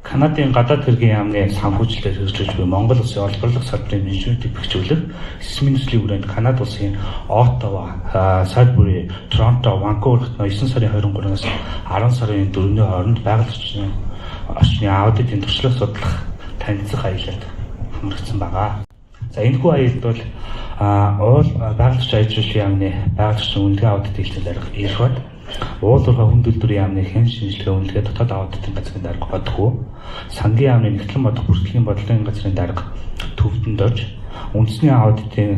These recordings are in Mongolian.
Канадын гадаад хэргийн яамны санхүүжилтээр хэрэгжүүлж буй Монгол Улсын олборлох салбарын менежментийг бэхжүүлэх SMINUS-ийн хүрээнд Канада улсын Оттава, Сальбури, Торонто, Ванкувер хотно 9 сарын 23-наас 10 сарын 4-ний хооронд байгаль орчны аудитын туршлага судлах танилцах аялалд хамрагдсан байгаа. За энэхүү аялалд бол уул байгаль орчин ажилчдын яамны байгаль орчин үнэлгээ аудит хэлцээнд арга ирэх бод уул уурхай хүндлэлтүрийн яамны хэн шинжилгээ үнэлгээ дотоод аудитын газрын дарга бодгоо сангийн яамны нэгтлэн бодох бүртгэлийн бодлогын газрын дарга төвдөнд орж үндэсний аудитын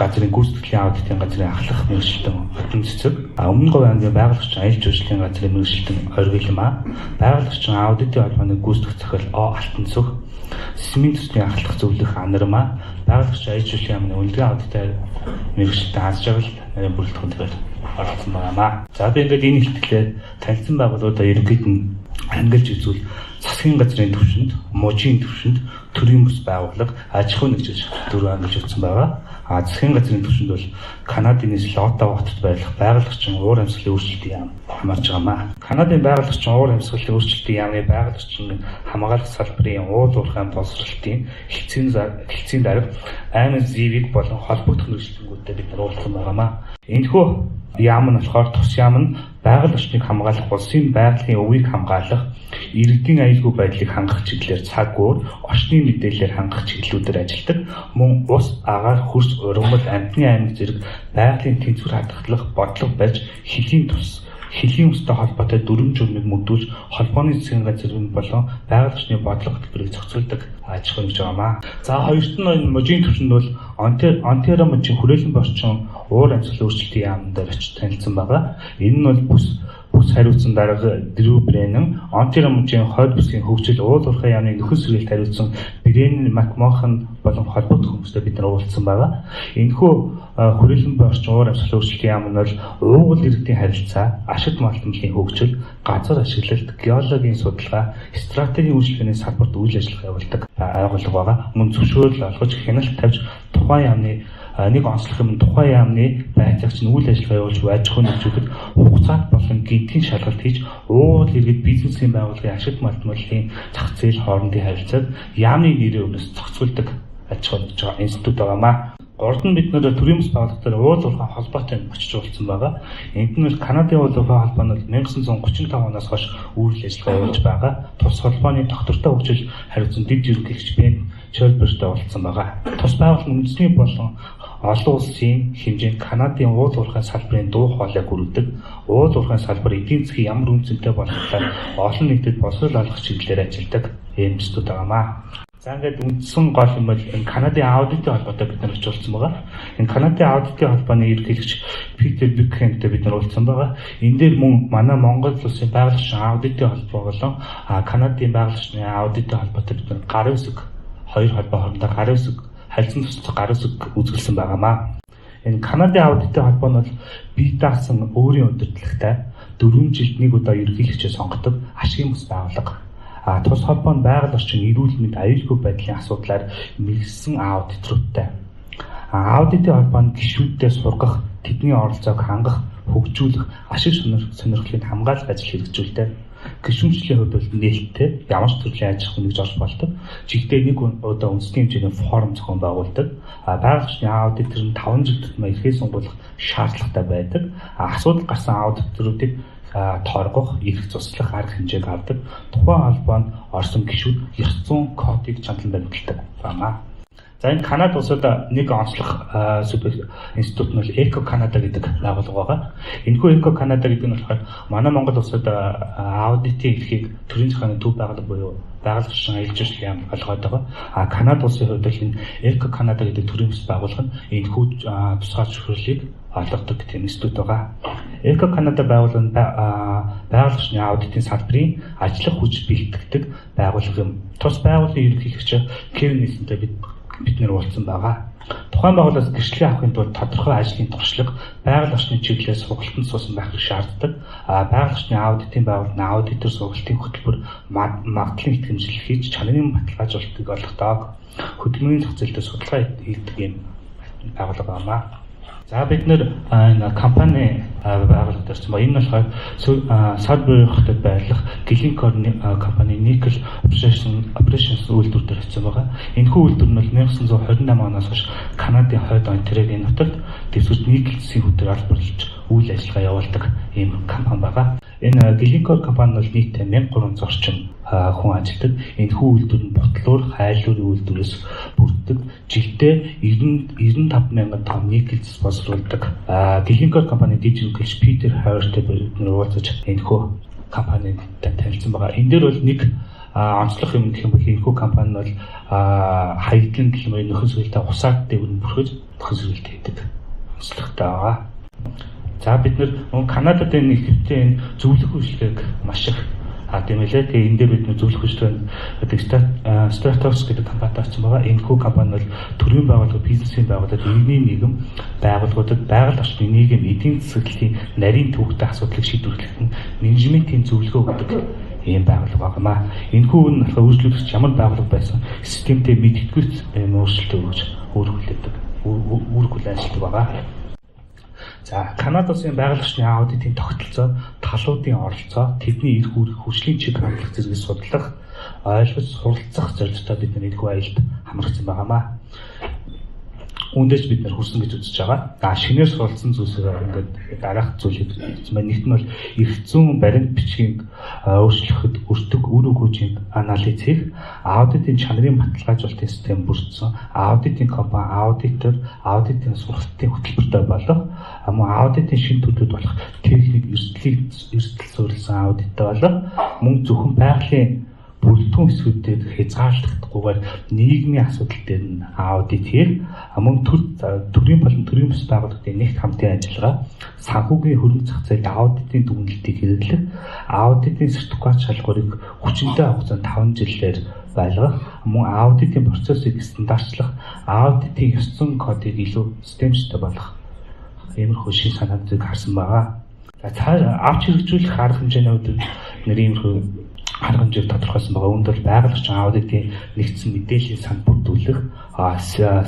газрын гүйцэтгэлийн аудитын газрын ахлах мэргэжилтэн хотын цэцэг өмнө говь аймгийн байгаль орчин аял жуулчлалын газрын мэргэжилтэн оргилма байгаль орчин аудитын холбооны гүйцэтгэх захирал Алтан цөх SMINUS-ийн ахлах зөвлөх Анарма байгаль орчин аял жуулчлалын яамны үнэлгээ аудитын мэргэжилтэн аз жаргал бүрэлдэхүүнээр оролцсон байна. За би ингээд энэ ихтгэлээр танилцсан байгууллагуудаа ерөнхийд нь ангилж үзвэл засгийн газрын түвшинд, мужийн түвшинд төрийн бүс байгууллага аж ахуйн нэгжиж дөрөв ангилж үзсэн байгаа. Засгийн газрын түвшинд бол Канадын нийслэл Оттава хотод байх байгаль орчин уур амьсгалын өөрчлөлтийн яам хамаарч байгаамаа. Канадын байгаль орчин уур амьсгалын өөрчлөлтийн яамны байгаль орчин хамгаалах салбарын уул уурхайн боловсролтын хэлцээний дарга аймаг зэвийг болон холбогдох нөхцөлгүүдэд бид уулзсан байгаамаа. Энэхүү яам нь болохоор тус яам нь байгаль орчныг хамгаалах, улсын байгалийн өвийг хамгаалах, иргэдийн аюулгүй байдлыг хангах чиглэлээр цаг өөр, орчны мэдээлэлээр хангах чиглэлүүдээр ажилладаг. Мөн ус, агаар, хөрс, ургамал, амьтны аймаг зэрэг байгалийн тэнцвэр хадгалах бодлого барьж хэлийн устай холбоотой дүрм журмыг мөрдүүлж холбооны засгийн газрын болон байгаль орчны бодлого хөтөлбөрийг зохицуулдаг аж ахуй гэж байгаамаа. За хоёрт нь мужийн түвшинд бол Онтарио мужийн хүрээлэн орчин уур амьсгалын өөрчлөлтийн яамд очиж танилцсан байгаа. Энэ нь бол бүс хариуцсан дарга Дрю Бренэн, Онтарио мужийн хойд бүсгийн хөгжил уул уурхай яамны нөхөн сэргээлт хариуцсан Бренэн Макмохан болон холбоотой хүмүүстэй бид нар уулзсан байгаа. Энэхүү хүрээлэн орчин уур амьсгалын өөрчлөлтийн яам нь бол уугуул иргэдийн харилцаа, ашиг малтмлын хөгжил, газар ашиглалт, геологийн судалгаа, стратегийн үйлчлэгээний салбарт үйл ажиллагаа явуулдаг байгууллага байгаа. Мөн зөвшөөрөл олгож хяналт тавьж тухайн яамны нэг онцлог юм тухайн яамны байцаагч нь үйл ажиллагаа явуулж аж ахуй нэгжүүдэд хугацаат болон гинтийн шалгалт хийж уугуул иргэд бизнесийн байгууллагын ашиг малтмлын зах зээл хоорондын харилцааг яамны нэрийн өмнөөс зохицуулдаг аж ахуй нэгж институт байгаамаа. Гурд нь бид нэр төрийн бүс байгууллагатай уул уурхай холбоотой очиж уулзсан байгаа. Энд нь Канадын уул уурхай холбоо нь 1935 оноос хойш үйл ажиллагаа явуулж байгаа. Тус холбооны доктортой хөгжил хариуцсан дэд ерөнхийлөгч Бен Шелбертэй уулзсан байгаа. Тус байгууллага үндэсний болон олон улсын хэмжээнд Канадын уул уурхай салбарын дуу хоолойг хүргэдэг. Уул уурхай салбар эдийн засгийн ямар үнцэнтэй болох талаар олон нийтэд боловсрол олгох чиглэлээр ажилладаг институт байгаамаа. За ингээд үндсэн гол юм бол энэ Канадын аудитын холбоотой бид нар очуулсан байгаа. Энэ Канадын аудитын холбооны ерөнхийлөгч Питер Бюкхентэй бид нар уулзсан байгаа. Энэ дээр мөн манай Монгол улсын байгаль орчин аудитын холбоо болон Канадын байгаль орчны аудитын холбоотой бид нар гарын үсэг хоёр холбоо хоорондоо гарын үсэг харилцан тусах гарын үсэг үзүүлсэн байгаамаа. Энэ Канадын аудитын холбоо нь бол бие даасан өөрийн удирдлагатай 4 жилд нэг удаа ерөнхийлөгчөө сонгодог ашигын бүс байгууллага. Тус холбоо нь байгаль орчин эрүүл мэнд аюулгүй байдлын асуудлаар мэргэжсэн аудиторуудтай. Аудитын холбоо нь гишүүддээ сургах, тэдний оролцоог хангах, хөгжүүлэх, ашиг сонирхлыг хамгаалах ажил хэрэгжүүлдэг. Гишүүнчлэлийн хувьд бол нээлттэй ямар ч төрлийн аж ахуй нэгж орж болдог. Жигдээ нэг удаа үндэсний хэмжээний форум зохион байгуулдаг. Байгаль орчны аудитор нь 5 жил тутмаа эрхээ сунгуулах шаардлагатай байдаг. Асуудал гарсан аудиторуудыг торгох, эрх цуслах арга хэмжээг авдаг. Тухайн холбоо нь орсон гишүүд ёс зүйн кодыг чандан баримталдаг байна. За энэ Канада улсад нэг онцлог институт нь Эко Канада гэдэг байгууллага байгаа. Энэхүү Эко Канада гэдэг нь болохоор манай Монгол улсад аудитын эрхийг төрийн захааны төв байгууллага буюу байгаль орчин аял жуулчлалын яам олгоод байгаа. Канада улсын хувьд бол энэ Эко Канада гэдэг төрийн бүс байгууллага нь энэхүү тусгай зөвшөөрлийг олгодог гэт институт байгаа. Эко Канада байгууллага нь байгаль орчны аудитын салбарын ажиллах хүч бэлтгэдэг байгууллага юм. Тус байгууллагын ерөнхийлөгч Кевин Нильсонтэй бид нэр уулзсан байгаа. Тухайн байгууллагаас гэрчлэл авахын тулд тодорхой ажлын туршлага, байгаль орчны чиглэлээс сургалтанд суусан байх шаарддаг. Байгаль орчны аудитын байгууллагын аудитор сургалтын хөтөлбөр магадлалын итгэмжлэл хийж чанарын баталгаажуулалтыг олгодог. Хөдөлмөрийн зах зээлд судалгаа хийдэг юм байгууллага байна. За бид нэр энэ компани байгууллагад орсон ба энэ болохоор Sudbury хотод байрлах Glencore компани Nickel Operations үйлдвэр дээр очсон байгаа. Энэхүү үйлдвэр нь 1928 оноос хойш Канадын хойд Онтариогийн нутагт дэвсгэрт никель цэсийн хөтөр албарлаж үйл ажиллагаа явуулдаг ийм компани байгаа. Энэ Glencore компани бол нийтдээ 1300 орчим хүн ажилладаг. Энэхүү үйлдвэр нь ботлуур, хайлуурын үйлдвэрээс бүрддэг. Жилдээ 95,000 тонн никель цэс боловсруулдаг. Glencore компани дижитал Peter Harris-тэй уулзаж энэхүү компанид танилцсан байгаа. Энэ дээр бол нэг онцлог юм гэх юм бол энэхүү компани бол хаягдлын гэх юм уу нөхөн сүлтэй усаад дэврэн бүрхэж нөхөн сүлтэй хийдэг. Онцлогтой байгаа. За бид нэр Канадад энэ ихэвчлэн зөвлөх үйлчлэгийг маш их дэмэлээ. Тэгээ энэ дээр бид нэр зөвлөх үйлчлэгийг Stratos гэдэг компанитай очсон байгаа. Энэхүү компани бол төрийн байгууллага, бизнесийн байгууллага, иргэний нийгэм байгууллагуудад байгаль орчны нийгэм, эдийн засгийн нарийн төвөгтэй асуудлыг шийдвэрлэх нь менежментийн зөвлөгөө өгдөг ийм байгууллага байна. Энэхүү нь болохоор үйлчлүүлэгч ямар байгууллага байсан системтэй мэдгэдэггүй өөрчлөлтөө өгж үүрэг хүлээн ажилладаг байгаа. За Канадад улсын байгаль орчны аудитын тогтолцоо, талуудын оролцоо, тэдний эрх үүрэг, хүчлийн чиг хандлах зэргийг судлах, ойлгож суралцах зорилготой бид энэхүү аялалд хамрагдсан байгаамаа. Үүндээс бид нэр хүрсэн гэж үзэж байгаа. Шинээр суралцсан зүйлсээ ингээд дараах зүйлийг хэлсэн байна. Нэгт нь бол эрх зүйн баримт бичгийг өөрчлөхөд өртөг үр хөгжийн анализ хийх, аудитын чанарын баталгаажуулалтын систем бүрдсэн, аудитын компани, аудитор, аудитын сургалтын хөтөлбөртэй болох, мөн аудитын шин төлөвлөлт болох техник эрсдэл суурилсан аудиттай болох, мөн зөвхөн байгалийн бүрэлдэхүүн хэсгүүдэд хязгаарлахдаггүйгээр нийгмийн асуудал дээр нь аудит хийх, мөн төрийн болон төрийн бус байгууллагын нэгт хамтын ажиллагаа, санхүүгийн хөрөнгө зах зээлийн аудитын дүгнэлтийг хэрэглэх, аудитын сертификат шалгуурыг хүчинтэй хугацаанд 5 жилээр байлгах, мөн аудитын процессыг стандартчлах, аудитын ёс зүйн кодыг илүү системтэй болгох иймэрхүү шин санаандыг харсан байгаа. За цааш авч хэрэгжүүлэх арга хэмжээний хувьд нэр иймэрхүү арга хэмжээг тодорхойлсон байгаа. Үүнд бол байгаль орчин аудитын нэгдсэн мэдээллийн сан бүрдүүлэх,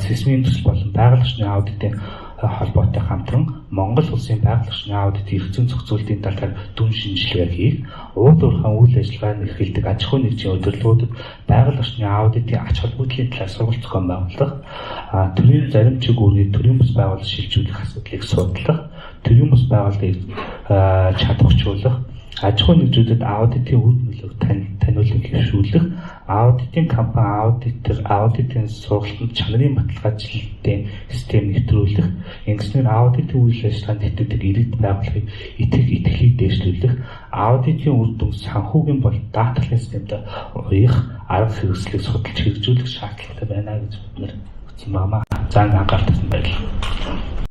сейсмийн төсөл болон байгаль орчны аудитын холбоотой хамтран Монгол улсын байгаль орчны аудитын эрх зүйн зохицуулалтын талаар дүн шинжилгээ хийх, уул уурхайн үйл ажиллагааг эрхэлдэг аж ахуйн нэгжийн удирдлагуудад байгаль орчны аудитын ач холбогдлын талаар сургалт зохион байгуулах, төрийн зарим чиг үүргийг төрийн бус байгууллага шилжүүлэх асуудлыг судлах, төрийн бус байгууллагыг чадварчуулах, аж ахуйн нэгжүүдэд аудитын үр нөлөөг таниулан хэвшүүлэх, аудитын компани, аудитор, аудитын сургалтанд чанарын баталгаажлалтын систем нэвтрүүлэх, ингэснээр аудитын үйл ажиллагаанд итгэдэг иргэд байгууллагыг итгэлийг дээшлүүлэх, аудитын үр дүн санхүүгийн бол даатгалын системд уяах арга хэрэгслийг судалж хэрэгжүүлэх шаардлагатай байна гэж бид нэр үзсэн байна. За анхаарал татсан баярлалаа.